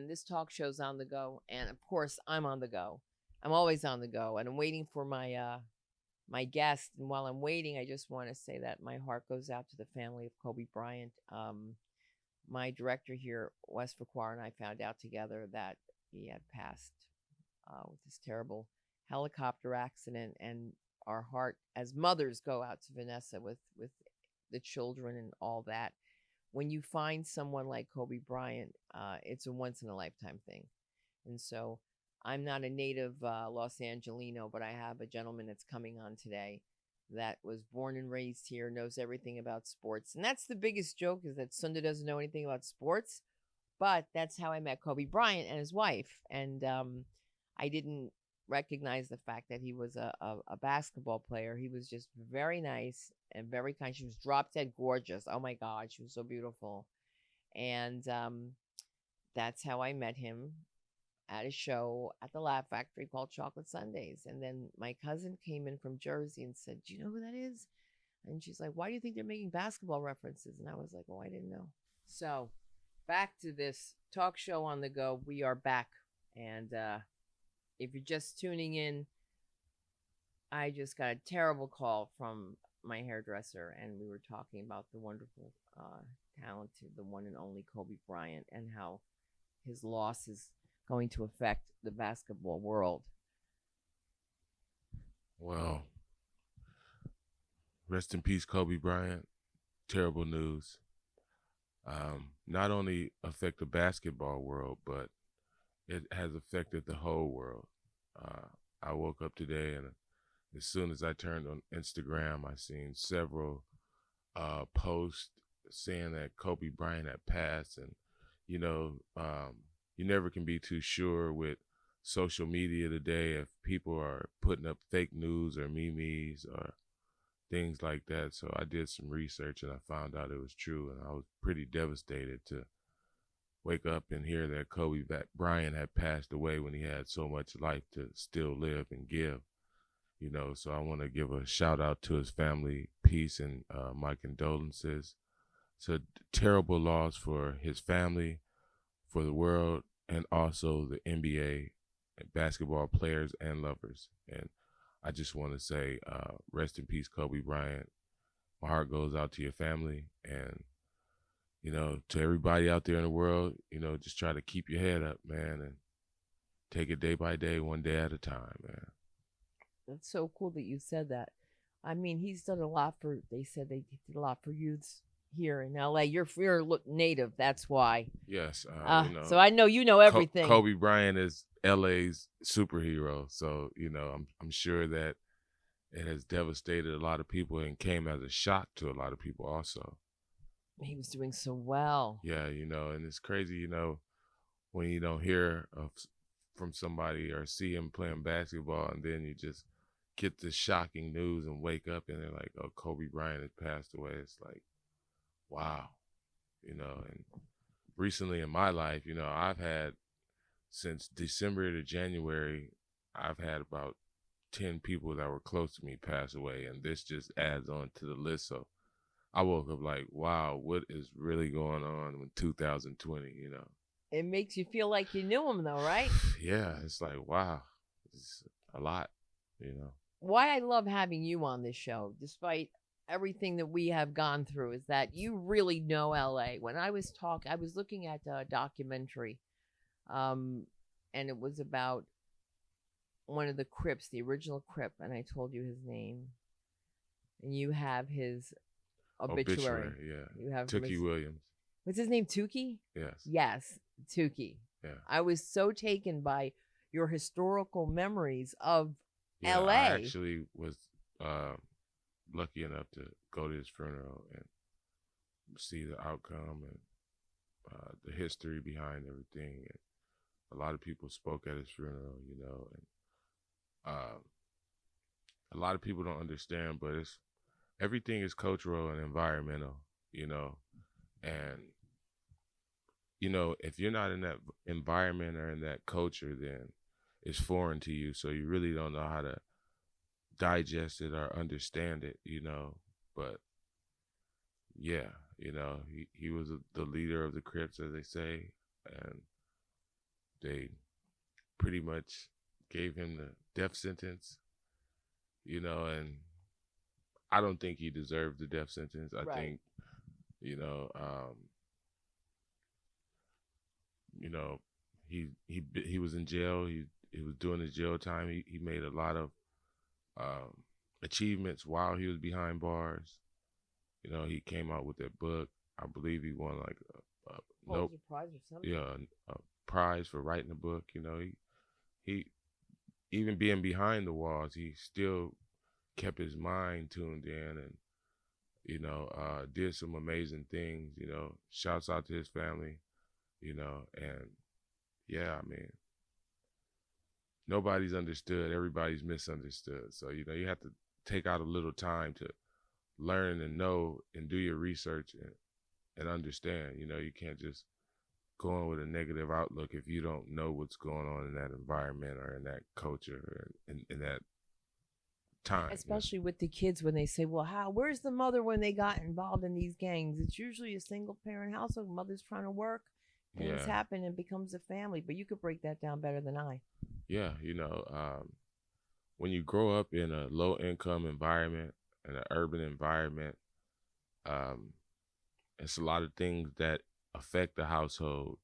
and this talk show's on the go, and of course I'm on the go. I'm always on the go, and I'm waiting for my guest. And while I'm waiting, I just want to say that my heart goes out to the family of Kobe Bryant. My director here, Wes Fuqua, and I found out together that he had passed with this terrible helicopter accident, and our heart as mothers go out to Vanessa with the children and all that. When you find someone like Kobe Bryant, it's a once in a lifetime thing. And so I'm not a native Los Angelino, but I have a gentleman that's coming on today that was born and raised here, knows everything about sports. And that's the biggest joke, is that Sunda doesn't know anything about sports. But that's how I met Kobe Bryant and his wife. And I didn't recognize the fact that he was a basketball player. He was just very nice and very kind. She was drop dead gorgeous. Oh my God, she was so beautiful. And that's how I met him, at a show at the Laugh Factory called Chocolate Sundays. And then my cousin came in from Jersey and said, "Do you know who that is?" And she's like, "Why do you think they're making basketball references?" And I was like, "Oh, I didn't know." So back to this talk show on the go. We are back. And if you're just tuning in, I just got a terrible call from my hairdresser, and we were talking about the wonderful, talented, the one and only Kobe Bryant, and how his loss is going to affect the basketball world. Well, rest in peace, Kobe Bryant. Terrible news. Not only affect the basketball world, but it has affected the whole world. I woke up today, and as soon as I turned on Instagram, I seen several posts saying that Kobe Bryant had passed. And you know, you never can be too sure with social media today if people are putting up fake news or memes or things like that. So I did some research, and I found out it was true, and I was pretty devastated to wake up and hear that Kobe Bryant had passed away when he had so much life to still live and give. So I want to give a shout out to his family, peace, and my condolences. It's a terrible loss for his family, for the world, and also the NBA basketball players and lovers. And I just want to say, rest in peace, Kobe Bryant. My heart goes out to your family, and to everybody out there in the world, just try to keep your head up, man, and take it day by day, one day at a time, man. That's so cool that you said that. I mean, he's done a lot for, they said they did a lot for youths here in LA. You're native, that's why. Yes. So I know you know everything. Kobe Bryant is LA's superhero. So, I'm sure that it has devastated a lot of people and came as a shock to a lot of people also. He was doing so well. Yeah, and it's crazy, when you don't hear from somebody or see him playing basketball, and then you just get this shocking news and wake up and they're like, "Oh, Kobe Bryant has passed away." It's like, wow, and recently in my life, I've had, since December to January, I've had about 10 people that were close to me pass away, and this just adds on to the list. So I woke up like, wow, what is really going on in 2020, It makes you feel like you knew him, though, right? Yeah, it's like, wow, it's a lot, Why I love having you on this show, despite everything that we have gone through, is that you really know LA. When I was looking at a documentary, and it was about one of the Crips, the original Crip, and I told you his name, and you have his obituary. Yeah, You have Tookie Williams. What's his name? Tookie? Yes, Tookie. Yeah. I was so taken by your historical memories of LA. I actually was lucky enough to go to his funeral and see the outcome and the history behind everything. And a lot of people spoke at his funeral, and a lot of people don't understand, but everything is cultural and environmental, and if you're not in that environment or in that culture, then it's foreign to you, so you really don't know how to digest it or understand it, but yeah, he was the leader of the Crips, as they say, and They pretty much gave him the death sentence, and I don't think he deserved the death sentence. I Right. think, you know, um, you know, he was in jail. He was doing his jail time. He made a lot of um, achievements while he was behind bars. He came out with that book. I believe he won like nope, Pulitzer Prize or something. yeah, a prize for writing a book. He even being behind the walls, he still kept his mind tuned in and did some amazing things. Shouts out to his family. And yeah, I mean, nobody's understood. Everybody's misunderstood. So you have to take out a little time to learn and know and do your research and understand. You can't just go on with a negative outlook if you don't know what's going on in that environment or in that culture or in that time. Especially with the kids when they say, well, where's the mother when they got involved in these gangs? It's usually a single parent household. Mother's trying to work. Things happen and becomes a family. But you could break that down better than I. Yeah, when you grow up in a low income environment, in an urban environment, it's a lot of things that affect the household.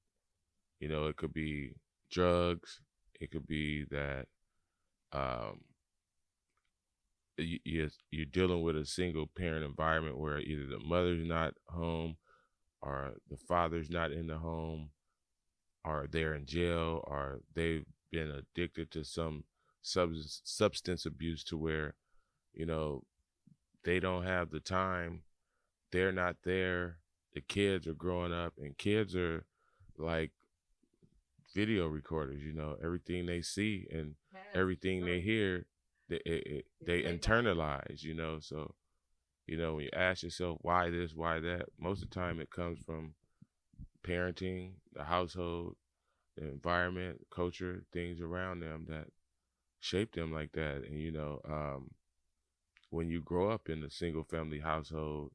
It could be drugs. It could be that you're dealing with a single parent environment where either the mother's not home or the father's not in the home or they're in jail or they've been addicted to some substance abuse to where they don't have the time, they're not there, the kids are growing up and kids are like video recorders. Everything they see and everything they hear, they internalize. So when you ask yourself why this, why that, most of the time it comes from parenting, the household, the environment, culture, things around them that shape them like that. And when you grow up in a single family household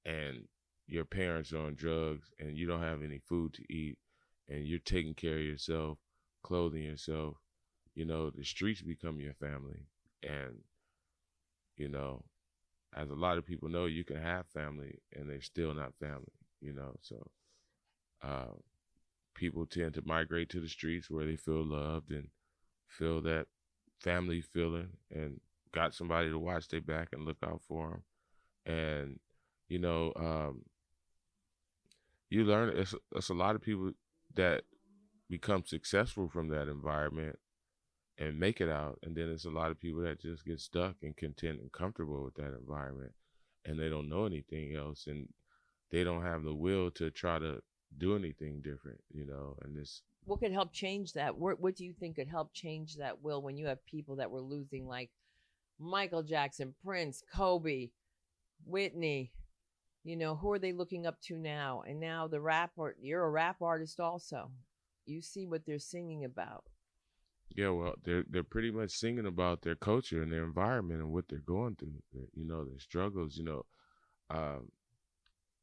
and your parents are on drugs and you don't have any food to eat and you're taking care of yourself, clothing yourself, the streets become your family. And as a lot of people know, you can have family and they're still not family. So people tend to migrate to the streets where they feel loved and feel that family feeling and got somebody to watch their back and look out for them. And you learn it's a lot of people that become successful from that environment and make it out, and then it's a lot of people that just get stuck and content and comfortable with that environment and they don't know anything else and they don't have the will to try to do anything different. And this, what could help change that? What do you think could help change that, Will, when you have people that were losing like Michael Jackson, Prince, Kobe, Whitney? Who are they looking up to now? And now you're a rap artist also. You see what they're singing about. Yeah, well, they're pretty much singing about their culture and their environment and what they're going through. Their struggles.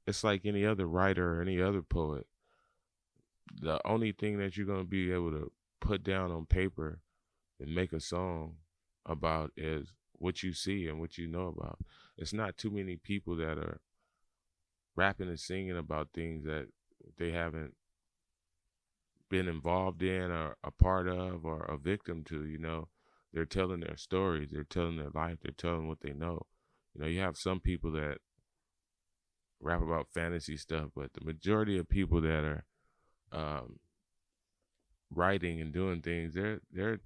It's like any other writer or any other poet. The only thing that you're gonna be able to put down on paper and make a song about is what you see and what you know about. It's not too many people that are rapping and singing about things that they haven't been involved in or a part of or a victim to. They're telling their stories, they're telling their life, they're telling what they know. You have some people that rap about fantasy stuff, but the majority of people that are writing and doing things, they're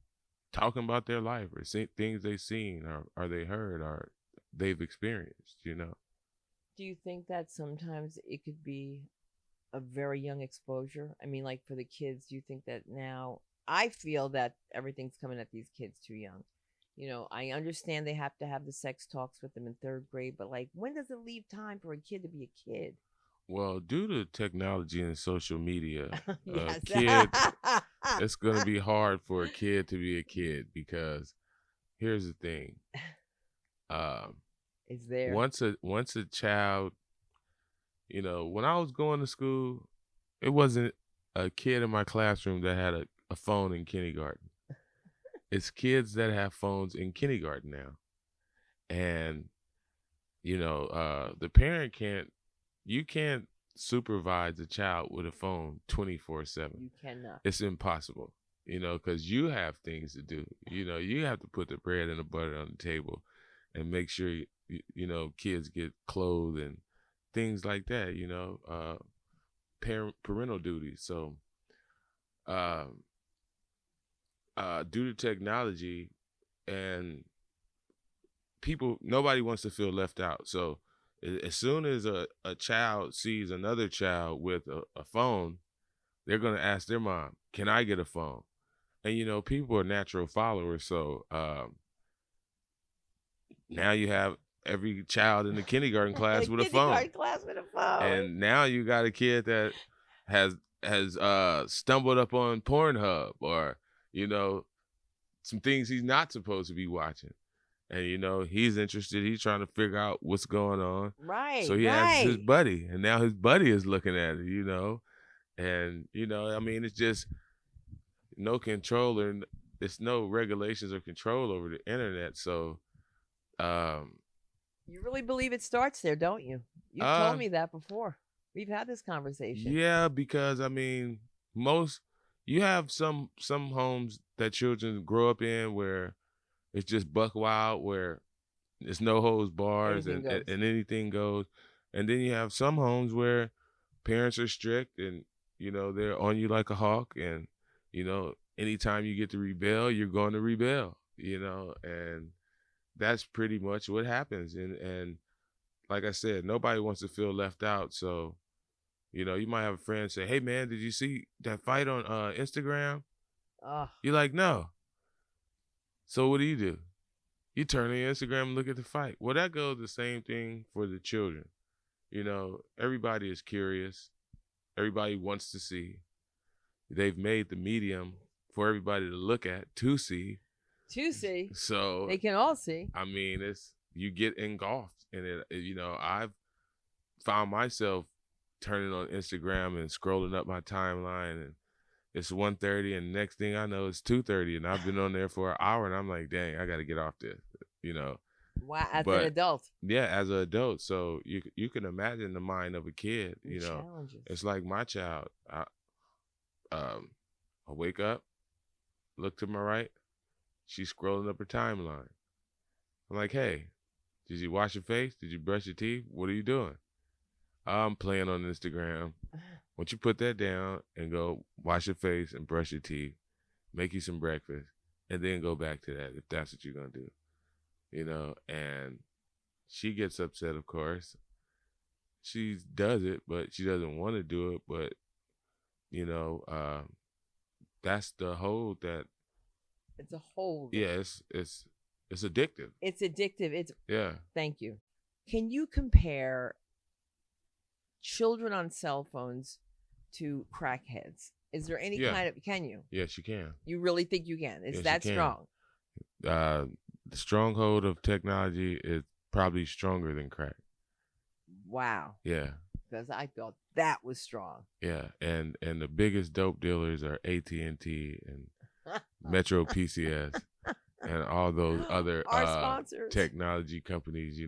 talking about their life or things they've seen or they heard or they've experienced. Do you think that sometimes it could be a very young exposure? I mean, like for the kids, do you think that now? I feel that everything's coming at these kids too young. I understand they have to have the sex talks with them in third grade, but like, when does it leave time for a kid to be a kid? Well, due to technology and social media, Yes. kids, it's going to be hard for a kid to be a kid because here's the thing. Is there Once a child, when I was going to school, it wasn't a kid in my classroom that had a a phone in kindergarten. It's kids that have phones in kindergarten now. And, the parent you can't supervise a child with a phone 24/7. You cannot. It's impossible, because you have things to do. You have to put the bread and the butter on the table and make sure, kids get clothed and things like that, parental duties. So, due to technology and nobody wants to feel left out. So as soon as a child sees another child with a phone, they're going to ask their mom, can I get a phone? And, people are natural followers. So now you have every child in the kindergarten class with a phone. Kindergarten class with a phone. And now you got a kid that has stumbled up on Pornhub or, some things he's not supposed to be watching. And, he's interested. He's trying to figure out what's going on. Right. So he asks his buddy, and now his buddy is looking at it, And, I mean, it's just no control and it's no regulations or control over the internet. So, you really believe it starts there, don't you? You told me that before. We've had this conversation. Yeah, because I mean, you have some homes that children grow up in where it's just buck wild, where it's no holds bars and anything goes. And then you have some homes where parents are strict and, they're on you like a hawk. And, anytime you get to rebel, you're going to rebel, and that's pretty much what happens. And like I said, nobody wants to feel left out. So, you might have a friend say, hey, man, did you see that fight on Instagram? You're like, no. So what do? You turn on your Instagram and look at the fight. Well, that goes the same thing for the children. Everybody is curious. Everybody wants to see. They've made the medium for everybody to look at, to see. So they can all see. I mean, you get engulfed in it. I've found myself turning on Instagram and scrolling up my timeline, and it's 1:30, and next thing I know, it's 2:30, and I've been on there for an hour, and I'm like, dang, I got to get off this, Wow, as an adult. Yeah, as an adult. So you can imagine the mind of a kid. Challenges. It's like my child. I wake up, look to my right, she's scrolling up her timeline. I'm like, hey, did you wash your face? Did you brush your teeth? What are you doing? I'm playing on Instagram. Why don't you put that down and go wash your face and brush your teeth, make you some breakfast, and then go back to that if that's what you're going to do. And she gets upset, of course. She does it, but she doesn't want to do it. But, that's the hold that. It's a hold. Yeah, it's addictive. It's addictive. Yeah. Thank you. Can you compare children on cell phones to crackheads? Is there any kind of, can you? Yes, you can. You really think you can? Is that strong? The stronghold of technology is probably stronger than crack. Wow. Yeah. Because I thought that was strong. Yeah, and the biggest dope dealers are AT&T and Metro PCS and all those other technology companies,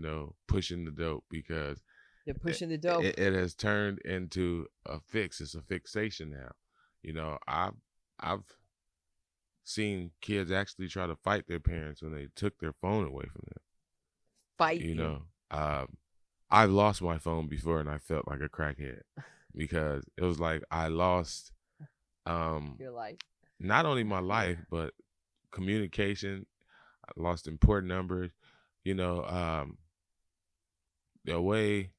pushing the dope because they're pushing the dope. It has turned into a fix. It's a fixation now. I've seen kids actually try to fight their parents when they took their phone away from them. Fight. I've lost my phone before and I felt like a crackhead because it was like I lost your life. Not only my life, but communication. I lost important numbers. The way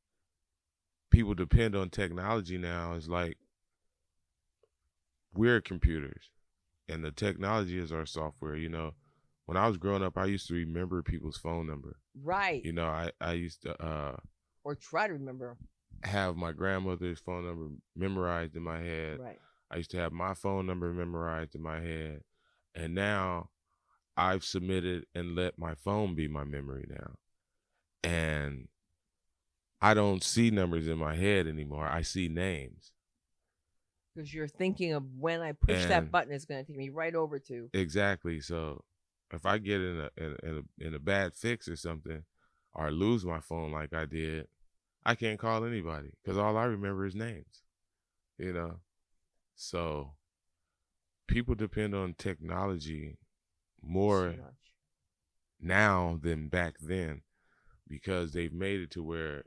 people depend on technology now is like we're computers and the technology is our software. When I was growing up, I used to remember people's phone number. Right. I used to or try to remember. Have my grandmother's phone number memorized in my head. Right. I used to have my phone number memorized in my head. And now I've submitted and let my phone be my memory now. And I don't see numbers in my head anymore. I see names. Because you're thinking of when I push that And button, it's going to take me right over to. exactly. So if I get in a bad fix or something, or lose my phone like I did, I can't call anybody because all I remember is names. You know, so people depend on technology more So much. now than back then because they've made it to where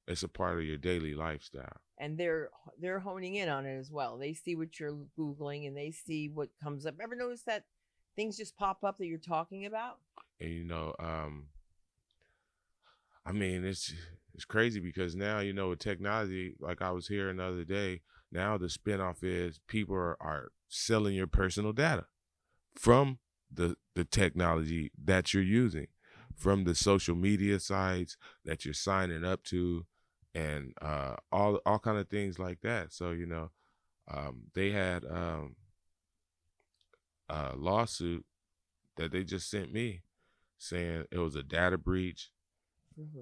it's a part of your daily lifestyle. And they're honing in on it as well. They see what you're googling and they see what comes up. Ever notice that things just pop up that you're talking about? And I mean, it's crazy because now with technology, like I was hearing the other day, now the spinoff is people are selling your personal data from the technology that you're using, from the social media sites that you're signing up to, and all kind of things like that. So they had a lawsuit that they just sent me saying it was a data breach. Mm-hmm.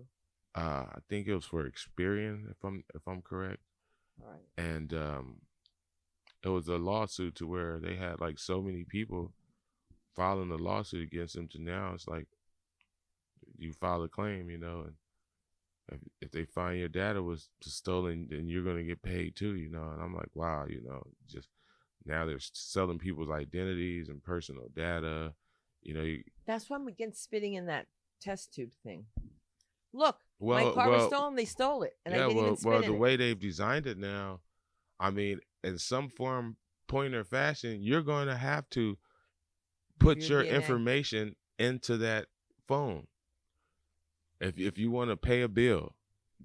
I think it was for Experian, if I'm correct. All right. And it was a lawsuit to where they had like so many people filing a lawsuit against them. To now, it's like you file a claim, and if they find your data was stolen, then you're gonna get paid too, And I'm like, wow, just now they're selling people's identities and personal data. That's why I'm against spitting in that test tube thing. Look, my well, car was well, stolen. They stole it, and I yeah, didn't even spit the in it. way they've designed it now, I mean, in some form, point or fashion, you're going to have to put your DNA. information into that phone. If you want to pay a bill,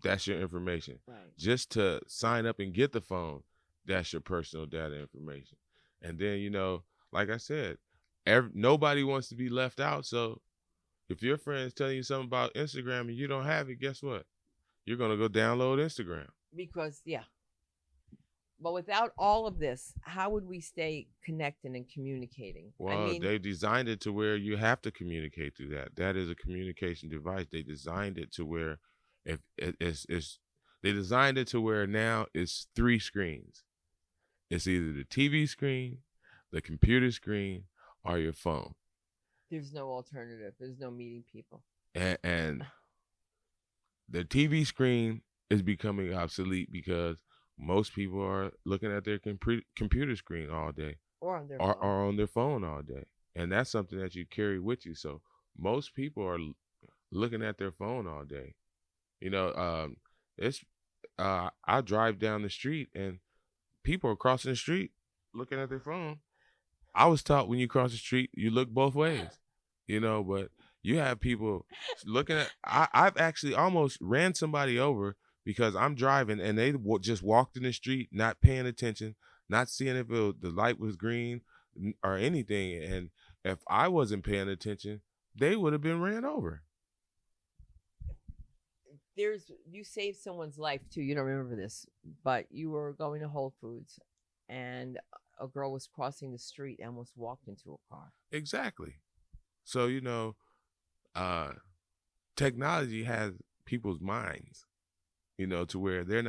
that's your information. Right. Just to sign up and get the phone, that's your personal data information. And then, like I said, nobody wants to be left out. So if your friend's telling you something about Instagram and you don't have it, guess what? You're going to go download Instagram. Because, yeah. But without all of this, how would we stay connected and communicating? Well, they designed it to where you have to communicate through that. That is a communication device. They designed it to where if it's they designed it to where now it's 3 screens. It's either the TV screen, the computer screen, or your phone. There's no alternative. There's no meeting people. And the TV screen is becoming obsolete because most people are looking at their computer screen all day, or on their phone. Or on their phone all day, and that's something that you carry with you. So most people are looking at their phone all day. I drive down the street and people are crossing the street looking at their phone. I was taught when you cross the street, you look both ways, but you have people looking at. I've actually almost ran somebody over because I'm driving and they just walked in the street, not paying attention, not seeing if the light was green or anything. And if I wasn't paying attention, they would have been ran over. You saved someone's life too. You don't remember this, but you were going to Whole Foods and a girl was crossing the street and almost walked into a car. Exactly. So, technology has people's minds, to where they're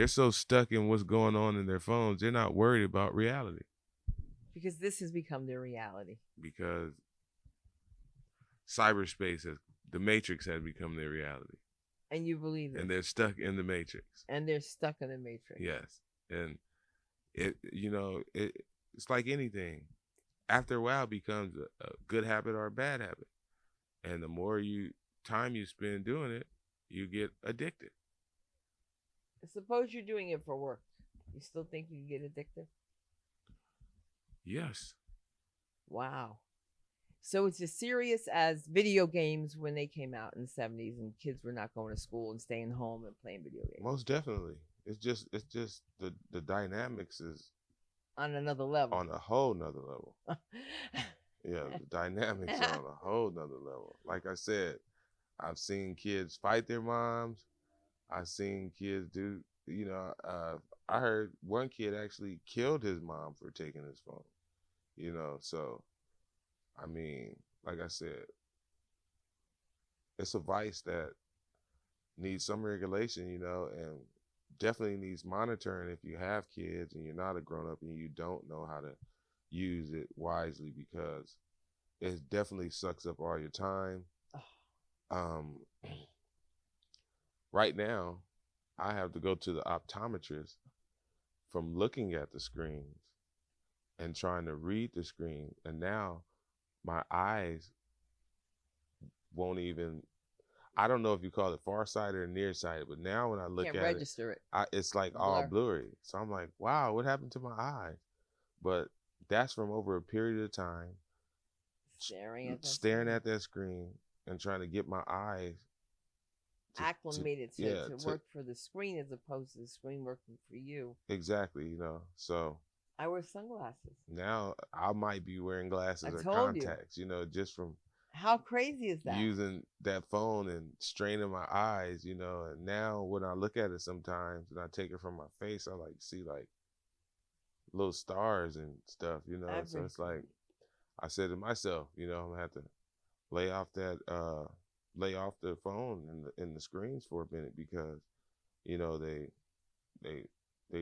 so stuck in what's going on in their phones, they're not worried about reality. Because this has become their reality. Because cyberspace, the Matrix has become their reality. And you believe it. And they're stuck in the Matrix. Yes. And it's like anything. After a while, it becomes a good habit or a bad habit. And the more time you spend doing it, you get addicted. Suppose you're doing it for work. You still think you get addicted? Yes. Wow. So it's as serious as video games when they came out in the 70s and kids were not going to school and staying home and playing video games. Most definitely. It's just the dynamics is on another level. On a whole nother level. Yeah, the dynamics are on a whole nother level. Like I said, I've seen kids fight their moms. I've seen kids do, I heard one kid actually killed his mom for taking his phone. So, I mean, like I said, it's a vice that needs some regulation, and definitely needs monitoring if you have kids and you're not a grown up and you don't know how to use it wisely, because it definitely sucks up all your time. Um, right now, I have to go to the optometrist from looking at the screens and trying to read the screen. And now my eyes won't even, I don't know if you call it farsighted or nearsighted, but now when I look Can't at register it. it's like all blurry. So I'm like, wow, what happened to my eyes? But that's from over a period of time staring at that screen and trying to get my eyes acclimated to work for the screen as opposed to the screen working for you. Exactly, you know. So I wear sunglasses. Now I might be wearing glasses or contacts, you know, just from how crazy is that? Using that phone and straining my eyes, you know. And now when I look at it sometimes and I take it from my face, I like see like little stars and stuff, you know. So it's like I said to myself, you know, I'm gonna have to lay off the phone and the screens for a minute, because you know they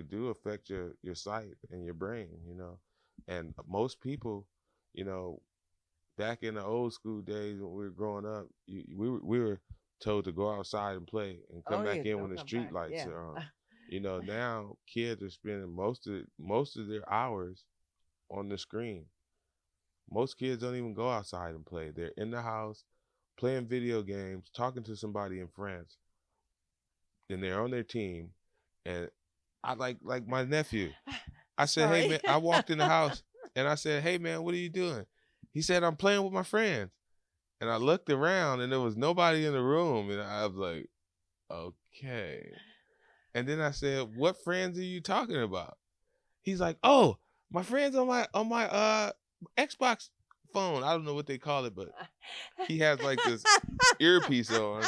do affect your sight and your brain, you know. And most people, you know, back in the old school days when we were growing up, we were told to go outside and play and come back in when the street lights are on. You know, now kids are spending most of their hours on the screen. Most kids don't even go outside and play. They're in the house playing video games, talking to somebody in France, and they're on their team. And I like my nephew. I said, hey man, I walked in the house and I said, hey man, what are you doing? He said, I'm playing with my friends. And I looked around and there was nobody in the room. And I was like, okay. And then I said, what friends are you talking about? He's like, oh, my friends on my Xbox phone. I don't know what they call it, but he has like this earpiece on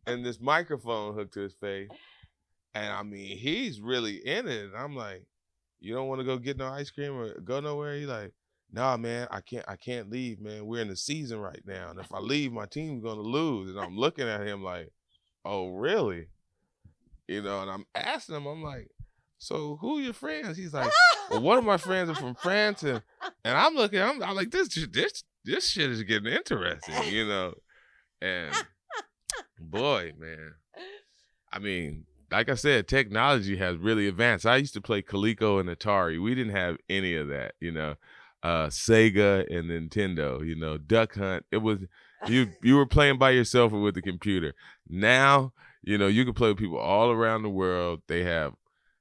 and this microphone hooked to his face. And I mean, he's really in it. And I'm like, you don't want to go get no ice cream or go nowhere? He's like, nah, man, I can't leave, man. We're in the season right now. And if I leave, my team's gonna lose. And I'm looking at him like, oh, really? You know, and I'm asking him, I'm like, so who are your friends? He's like, well, one of my friends are from France, and I'm looking, I'm like, this shit is getting interesting, you know. And boy, man, I mean, like I said, technology has really advanced. I used to play Coleco and Atari. We didn't have any of that, you know. Sega and Nintendo, you know, Duck Hunt. It was you were playing by yourself or with the computer. Now, you know, you can play with people all around the world. They have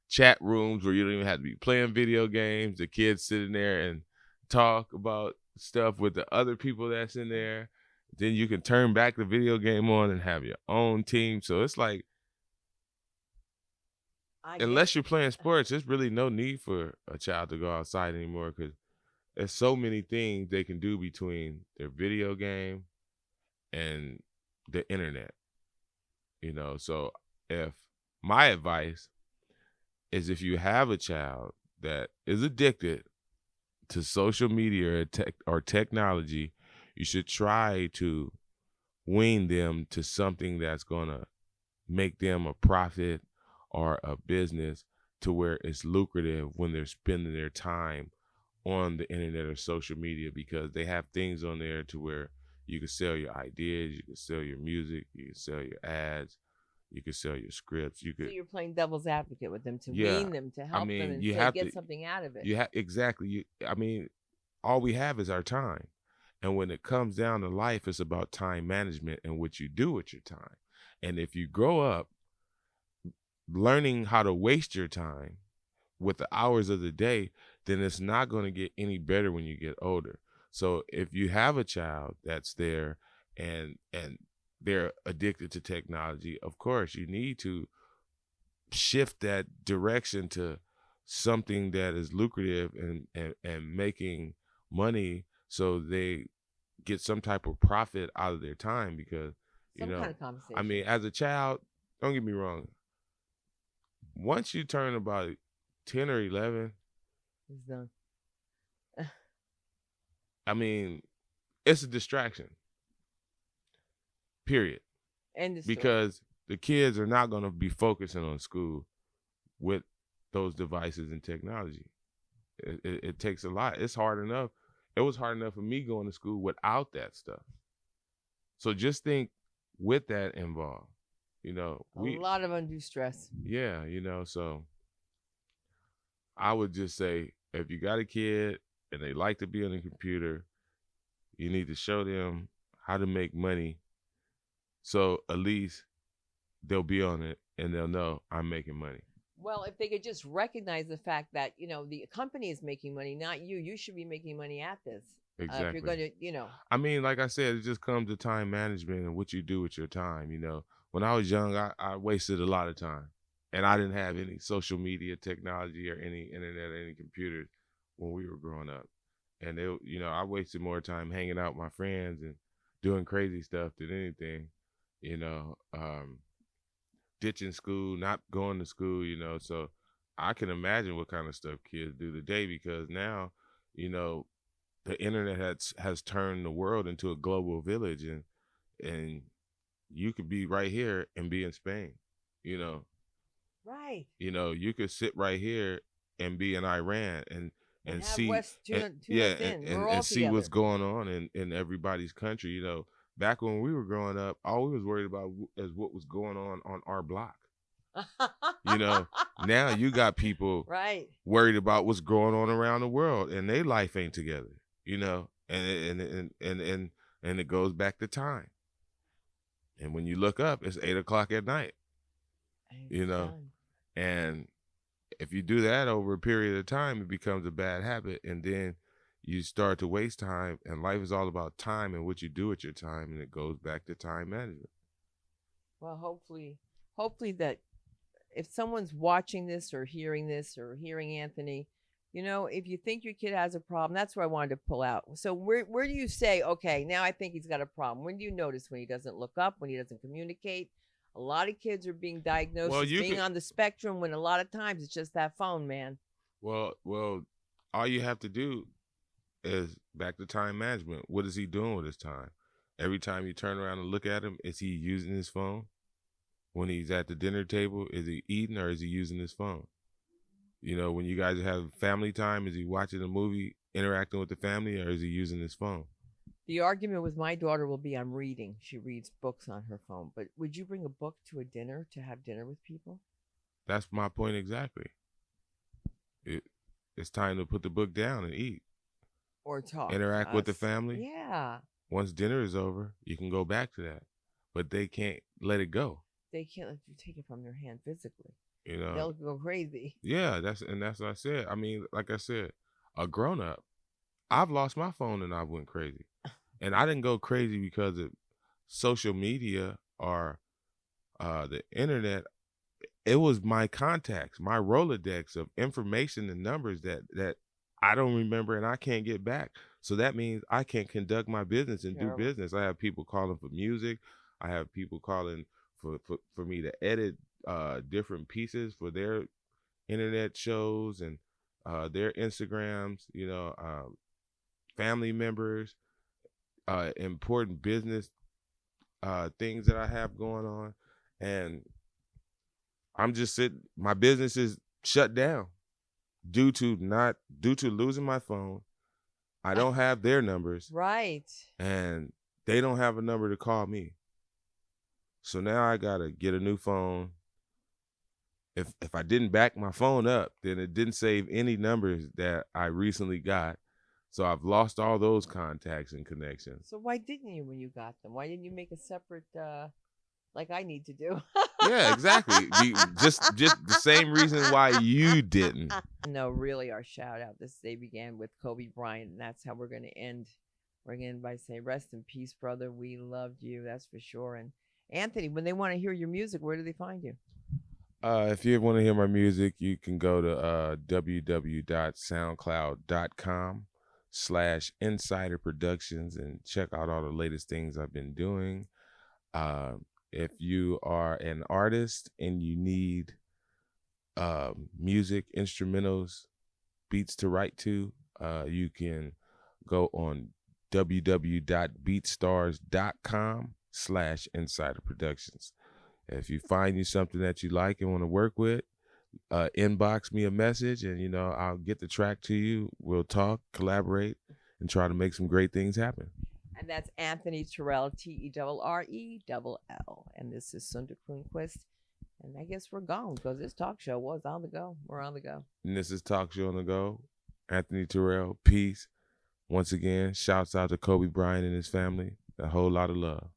chat rooms where you don't even have to be playing video games. The kids sit in there and talk about stuff with the other people that's in there. Then you can turn back the video game on and have your own team. So it's like, unless you're playing sports, there's really no need for a child to go outside anymore, because there's so many things they can do between their video game and the internet, you know. So if my advice is, if you have a child that is addicted to social media or technology, you should try to wean them to something that's going to make them a profit or a business, to where it's lucrative when they're spending their time on the internet or social media, because they have things on there to where you can sell your ideas, you can sell your music, you can sell your ads, you can sell your scripts. So you're playing devil's advocate with them to wean them, to help them and get something out of it. Exactly. I mean, all we have is our time. And when it comes down to life, it's about time management and what you do with your time. And if you grow up learning how to waste your time with the hours of the day, then it's not going to get any better when you get older. So if you have a child that's there and they're addicted to technology, of course you need to shift that direction to something that is lucrative and making money, so they get some type of profit out of their time. Because you know, kind of, I mean, as a child, don't get me wrong, once you turn about 10 or 11, it's done. I mean, it's a distraction. Period. And because the kids are not going to be focusing on school. with those devices and technology. It takes a lot. It's hard enough. It was hard enough for me going to school without that stuff. So just think with that involved, you know, A lot of undue stress. Yeah, you know, so I would just say if you got a kid and they like to be on the computer, you need to show them how to make money. So at least they'll be on it and they'll know I'm making money. Well, if they could just recognize the fact that, you know, the company is making money, not you. You should be making money at this. Exactly. If you're going to, you know. I mean, like I said, it just comes to time management and what you do with your time. You know, when I was young, I wasted a lot of time. And I didn't have any social media technology or any internet, any computers when we were growing up. And, you know, I wasted more time hanging out with my friends and doing crazy stuff than anything, you know. Ditching school, not going to school, you know. So I can imagine what kind of stuff kids do today, because now, you know, the internet has turned the world into a global village, and you could be right here and be in Spain, you know. Right. You know, you could sit right here and be in Iran and see and see what's going on in everybody's country, you know. Back when we were growing up, all we was worried about is what was going on our block. You know, now you got people right worried about what's going on around the world, and their life ain't together. You know, and it goes back to time. And when you look up, it's 8 o'clock at night. You know, and if you do that over a period of time, it becomes a bad habit, and then you start to waste time, and life is all about time and what you do with your time, and it goes back to time management. Well, hopefully that if someone's watching this or hearing Anthony, you know, if you think your kid has a problem, that's where I wanted to pull out. So where do you say, okay, now I think he's got a problem? When do you notice when he doesn't look up, when he doesn't communicate? A lot of kids are being diagnosed as being on the spectrum, when a lot of times it's just that phone, man. Well, all you have to do is back to time management. What is he doing with his time? Every time you turn around and look at him, is he using his phone? When he's at the dinner table, is he eating or is he using his phone? You know, when you guys have family time, is he watching a movie, interacting with the family, or is he using his phone? The argument with my daughter will be, I'm reading. She reads books on her phone. But would you bring a book to a dinner to have dinner with people? That's my point exactly. It's time to put the book down and eat. Or talk. Interact with the family. Yeah. Once dinner is over, you can go back to that. But they can't let it go. They can't let you take it from their hand physically. You know, they'll go crazy. Yeah, that's what I said. I mean, like I said, a grown up, I've lost my phone and I went crazy. And I didn't go crazy because of social media or the internet. It was my contacts, my Rolodex of information and numbers that I don't remember and I can't get back. So that means I can't conduct my business and do business. I have people calling for music. I have people calling for me to edit different pieces for their internet shows and their Instagrams, you know, family members, important business things that I have going on. And I'm just sitting, my business is shut down due to losing my phone. I don't have their numbers. Right. And they don't have a number to call me. So now I gotta get a new phone. If I didn't back my phone up, then it didn't save any numbers that I recently got. So I've lost all those contacts and connections. So why didn't you when you got them? Why didn't you make a separate, like I need to do? Yeah, exactly. Just the same reason why you didn't. No, really, our shout out this day began with Kobe Bryant, and that's how we're going to end. We're going to end by saying, rest in peace, brother. We loved you, that's for sure. And Anthony, when they want to hear your music, where do they find you? If you want to hear my music, you can go to www.soundcloud.com/Insider Productions and check out all the latest things I've been doing. If you are an artist and you need music, instrumentals, beats to write to, you can go on www.BEATSTARS.com/Insider Productions. If you find you something that you like and want to work with, inbox me a message, and I'll get the track to you. We'll talk, collaborate, and try to make some great things happen. And that's Anthony Terrell, TERRELL. And this is SUNDA CROONQUIST. And I guess we're gone because this talk show was on the go. We're on the go. And this is Talk Show on the Go. Anthony Terrell, peace. Once again, shouts out to Kobe Bryant and his family. A whole lot of love.